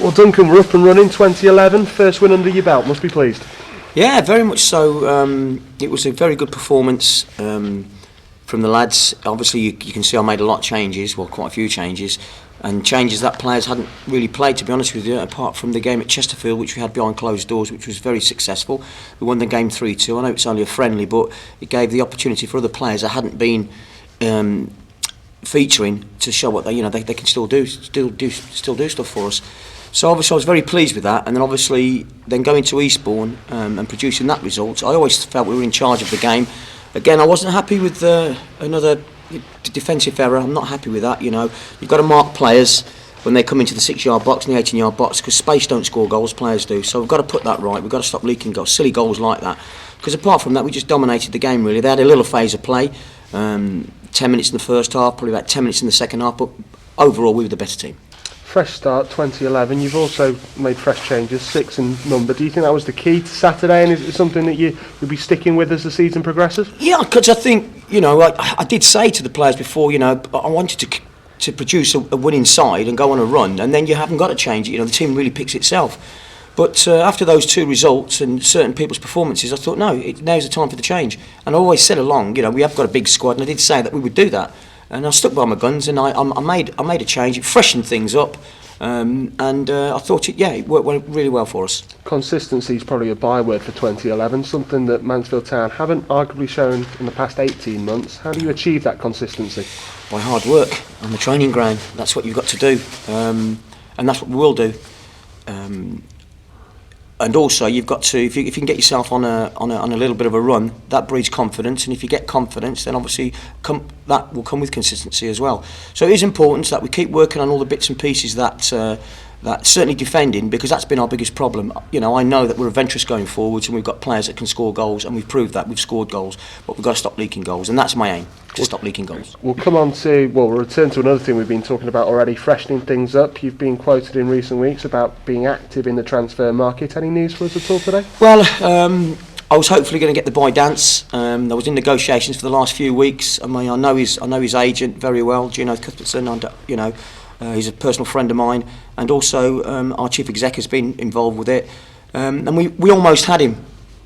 Well, Duncan, we're up and running. 2011, first win under your belt. Must be pleased. Yeah, very much so. It was a very good performance from the lads. Obviously, you can see I made a lot of changes, well, quite a few changes, and changes that players hadn't really played, to be honest with you, apart from the game at Chesterfield, which we had behind closed doors, which was very successful. We won the game 3-2. I know it's only a friendly, but it gave the opportunity for other players that hadn't been featuring to show what they can still do stuff for us. So obviously I was very pleased with that, and then obviously going to Eastbourne and producing that result. I always felt we were in charge of the game. Again, I wasn't happy with another defensive error. I'm not happy with that. You've got to mark players when they come into the 6-yard box and the 18-yard box, because space don't score goals, players do. So we've got to put that right. We've got to stop leaking goals, silly goals like that. Because apart from that, we just dominated the game really. They had a little phase of play, 10 minutes in the first half, probably about 10 minutes in the second half, but overall we were the better team. Fresh start, 2011. You've also made fresh changes, 6 in number. Do you think that was the key to Saturday, and is it something that you'll be sticking with as the season progresses? Yeah, because I think, I did say to the players before, I wanted to produce a winning side and go on a run, and then you haven't got to change it. The team really picks itself. But after those 2 results and certain people's performances, I thought, no, now's the time for the change. And I always said along, we have got a big squad, and I did say that we would do that. And I stuck by my guns, and I made a change. It freshened things up, and I thought it worked really well for us. Consistency is probably a byword for 2011, something that Mansfield Town haven't arguably shown in the past 18 months. How do you achieve that consistency? By hard work on the training ground. That's what you've got to do, and that's what we will do. And also, you've got to, if you can get yourself on a little bit of a run, that breeds confidence. And if you get confidence, then obviously that will come with consistency as well. So it is important that we keep working on all the bits and pieces that certainly defending, because that's been our biggest problem. I know that we're adventurous going forwards, and we've got players that can score goals, and we've proved that. We've scored goals, but we've got to stop leaking goals, and that's my aim. To stop leaking goals. We'll return to another thing we've been talking about already, freshening things up. You've been quoted in recent weeks about being active in the transfer market. Any news for us at all today? Well, I was hopefully going to get the boy Dance. I was in negotiations for the last few weeks. I mean, I know his agent very well, Gino Cuthbertson. He's a personal friend of mine, and also our chief exec has been involved with it. And we almost had him,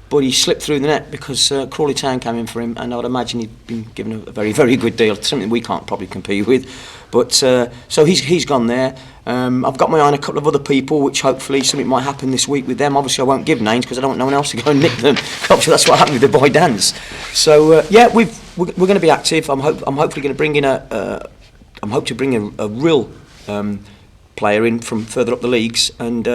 but he slipped through the net because Crawley Town came in for him, and I would imagine he'd been given a very, very good deal, something we can't probably compete with. But so he's gone there. I've got my eye on a couple of other people, which hopefully something might happen this week with them. Obviously, I won't give names because I don't want no one else to go and nick them. Obviously, that's what happened with the boy Dance. So we're going to be active. I'm hopefully going to bring in a real player in from further up the leagues, and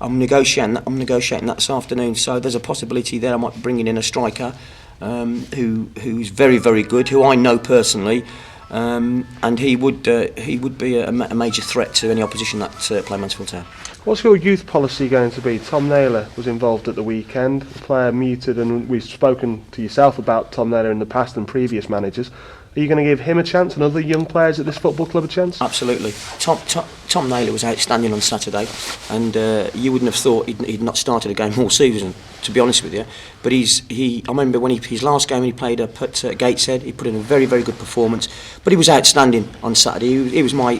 I'm negotiating that this afternoon. So there's a possibility there I might be bringing in a striker who's very, very good, who I know personally, and he would be a major threat to any opposition that play Mansfield Town. What's your youth policy going to be? Tom Naylor was involved at the weekend, the player muted, and we've spoken to yourself about Tom Naylor in the past and previous managers. Are you going to give him a chance and other young players at this football club a chance? Absolutely. Tom Naylor was outstanding on Saturday, and you wouldn't have thought he'd not started a game all season, to be honest with you. But I remember when his last game he played up at Gateshead, he put in a very, very good performance. But he was outstanding on Saturday. He was my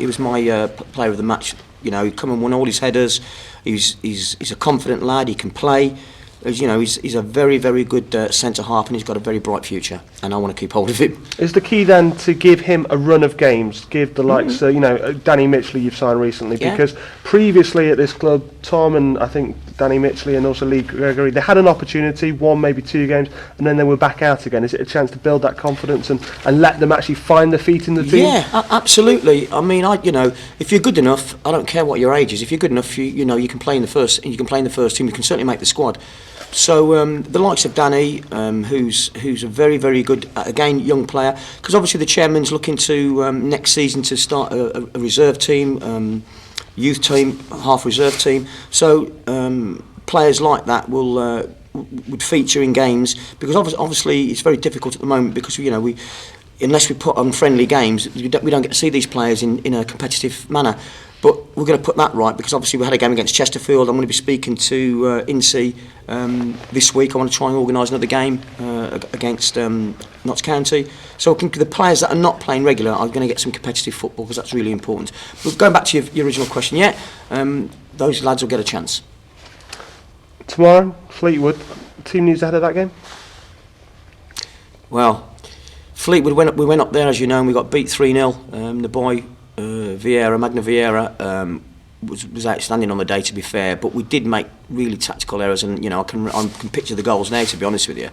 player of the match. He'd come and won all his headers. He's a confident lad. He can play. He's a very, very good centre half, and he's got a very bright future, and I want to keep hold of him. Is the key then to give him a run of games, give the likes, Danny Mitchley you've signed recently, because previously at this club, Tom and I think Danny Mitchley and also Lee Gregory, they had an opportunity, 1 maybe 2 games, and then they were back out again. Is it a chance to build that confidence and let them actually find their feet in the team? Yeah, absolutely. I mean, if you're good enough, I don't care what your age is. If you're good enough, you can play in the first. You can play in the first team. You can certainly make the squad. So the likes of Danny, who's a very, very good, again, young player, because obviously the chairman's looking to next season to start a reserve team, youth team, half reserve team. So players like that would feature in games, because obviously it's very difficult at the moment, because unless we put on friendly games, we don't get to see these players in a competitive manner. But we're going to put that right, because obviously we had a game against Chesterfield. I'm going to be speaking to Ince this week. I want to try and organise another game against Notts County. So the players that are not playing regular are going to get some competitive football, because that's really important. But going back to your original question, those lads will get a chance. Tomorrow, Fleetwood. Team news ahead of that game? Well, Fleetwood we went up there, as you know, and we got beat 3-0. The boy Magna Vieira, was outstanding on the day, to be fair, but we did make really tactical errors, and I can picture the goals now, to be honest with you.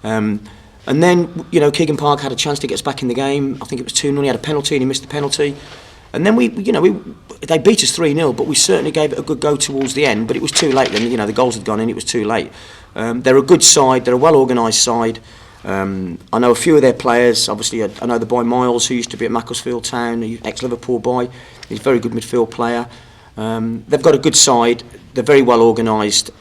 And then Keegan Park had a chance to get us back in the game. I think it was 2-0. He had a penalty and he missed the penalty. And then they beat us 3-0, but we certainly gave it a good go towards the end. But it was too late then. The goals had gone in. It was too late. They're a good side. They're a well organised side. I know a few of their players. Obviously, I know the boy Miles, who used to be at Macclesfield Town, ex-Liverpool boy. He's a very good midfield player. They've got a good side. They're very well organised.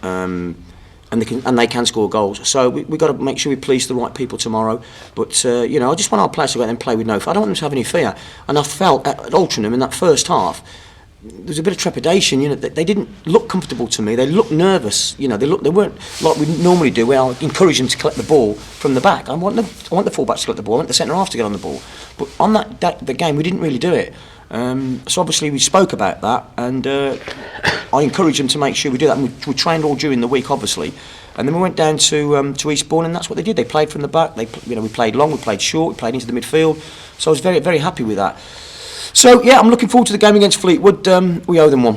And they can score goals. So we've got to make sure we please the right people tomorrow. But I just want our players to go out and play with no fear. I don't want them to have any fear. And I felt at Altrincham in that first half, there was a bit of trepidation. They didn't look comfortable to me. They looked nervous. They weren't like we normally do, where I encourage them to collect the ball from the back. I want the fullbacks to collect the ball. I want the centre half to get on the ball. But on the game, we didn't really do it. So obviously we spoke about that, and I encouraged them to make sure we do that. And we trained all during the week, obviously, and then we went down to Eastbourne, and that's what they did. They played from the back. We played long, we played short, we played into the midfield. So I was very, very happy with that. So yeah, I'm looking forward to the game against Fleetwood. We owe them one.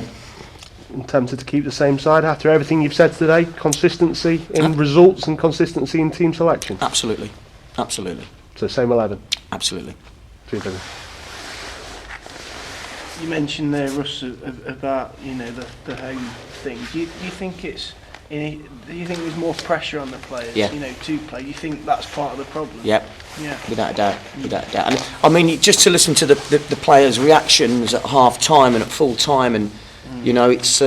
I'm tempted to keep the same side after everything you've said today. Consistency in results and consistency in team selection. Absolutely. So same 11. Absolutely. You mentioned there, Russ, about the home thing. Do you think it's? Do you think there's more pressure on the players? Yeah. To play. Do you think that's part of the problem? Yep. Yeah. Without a doubt. And I mean, just to listen to the players' reactions at half time and at full time, and it's.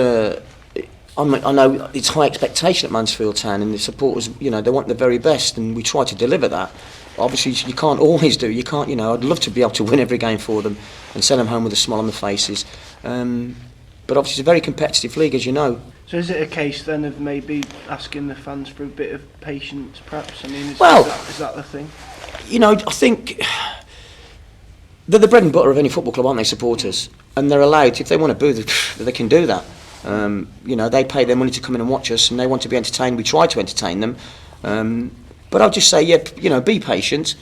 I know it's high expectation at Mansfield Town, and the supporters, they want the very best, and we try to deliver that. Obviously, you can't always do. You can't. I'd love to be able to win every game for them and send them home with a smile on their faces. But obviously, it's a very competitive league, as you know. So is it a case then of maybe asking the fans for a bit of patience, perhaps? I mean, is that the thing? I think they're the bread and butter of any football club, aren't they, supporters? And they're allowed, if they want to boo, they can do that. They pay their money to come in and watch us, and they want to be entertained. We try to entertain them. But I'll just say, be patient.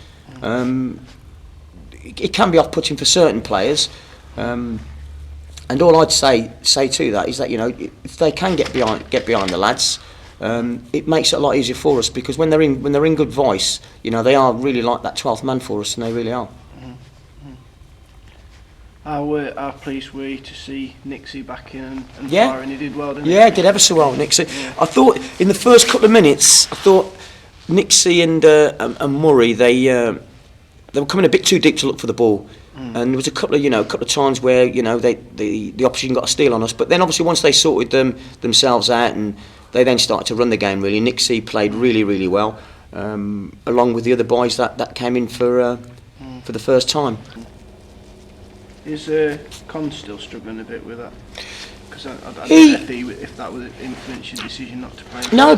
It can be off-putting for certain players. And all I'd say to that is that if they can get behind the lads, it makes it a lot easier for us, because when they're in good voice, they are really like that 12th man for us, and they really are. How pleased were you to see Nixie back in and firing? He did well, didn't he? Yeah, he did ever so well, Nixie. Yeah. I thought in the first couple of minutes, Nixie and Murray, they were coming a bit too deep to look for the ball. And there was a couple of times where the opposition got a steal on us, but then obviously once they sorted themselves out, and they then started to run the game really. Nixie played really, really well, along with the other boys that came in for the first time. Is Con still struggling a bit with that? Because I don't know if that would influence your decision not to play. No,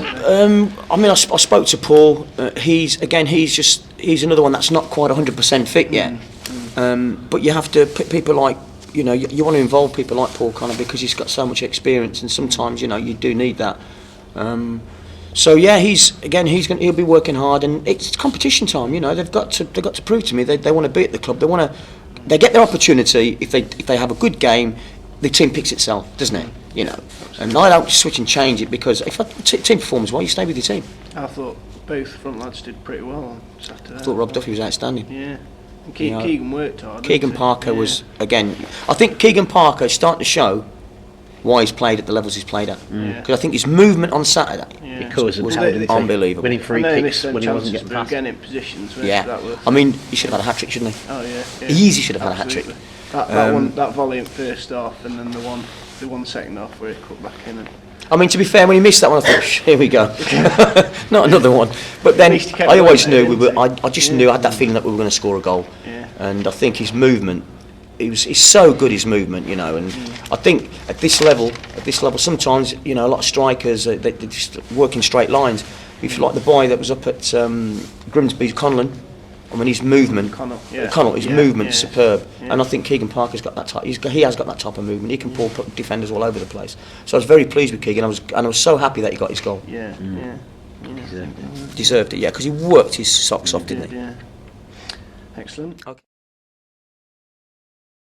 I mean I spoke to Paul. He's another one that's not quite 100% fit yet. But you have to put people like you want to involve people like Paul Connor, because he's got so much experience, and sometimes you do need that. So yeah, he'll be working hard, and it's competition time. They've got to prove to me they want to be at the club. They get their opportunity if they have a good game. The team picks itself, doesn't it? And I don't switch and change it, because if a team performs well, you stay with your team. I thought both front lads did pretty well on Saturday. I thought Rob Duffy was outstanding. Yeah. And Keegan worked hard. Keegan Parker was, again, I think Keegan Parker is starting to show why he's played at the levels he's played at. Because I think his movement on Saturday was unbelievable. Winning free kicks when he wasn't getting past. Again in positions. I mean, he should have had a hat-trick, shouldn't he? Oh yeah. He easily should have had a hat-trick. That volley in first half, and then the one second half where he cut back in. And I mean, to be fair, when he missed that one, I thought, here we go, not another one. But then I always knew I had that feeling that we were going to score a goal. Yeah. And I think his movement, he's so good, his movement, and I think at this level, sometimes a lot of strikers they just work in straight lines. If you like the boy that was up at Grimsby, Conlon, I mean, his movement, Connell, his movement's superb, yeah. and I think Keegan Parker's got that type. He has got that type of movement. He can pull defenders all over the place. So I was very pleased with Keegan. I was so happy that he got his goal. Yeah. Deserved it, yeah, because he worked his socks off, didn't he? Yeah. Excellent. Okay.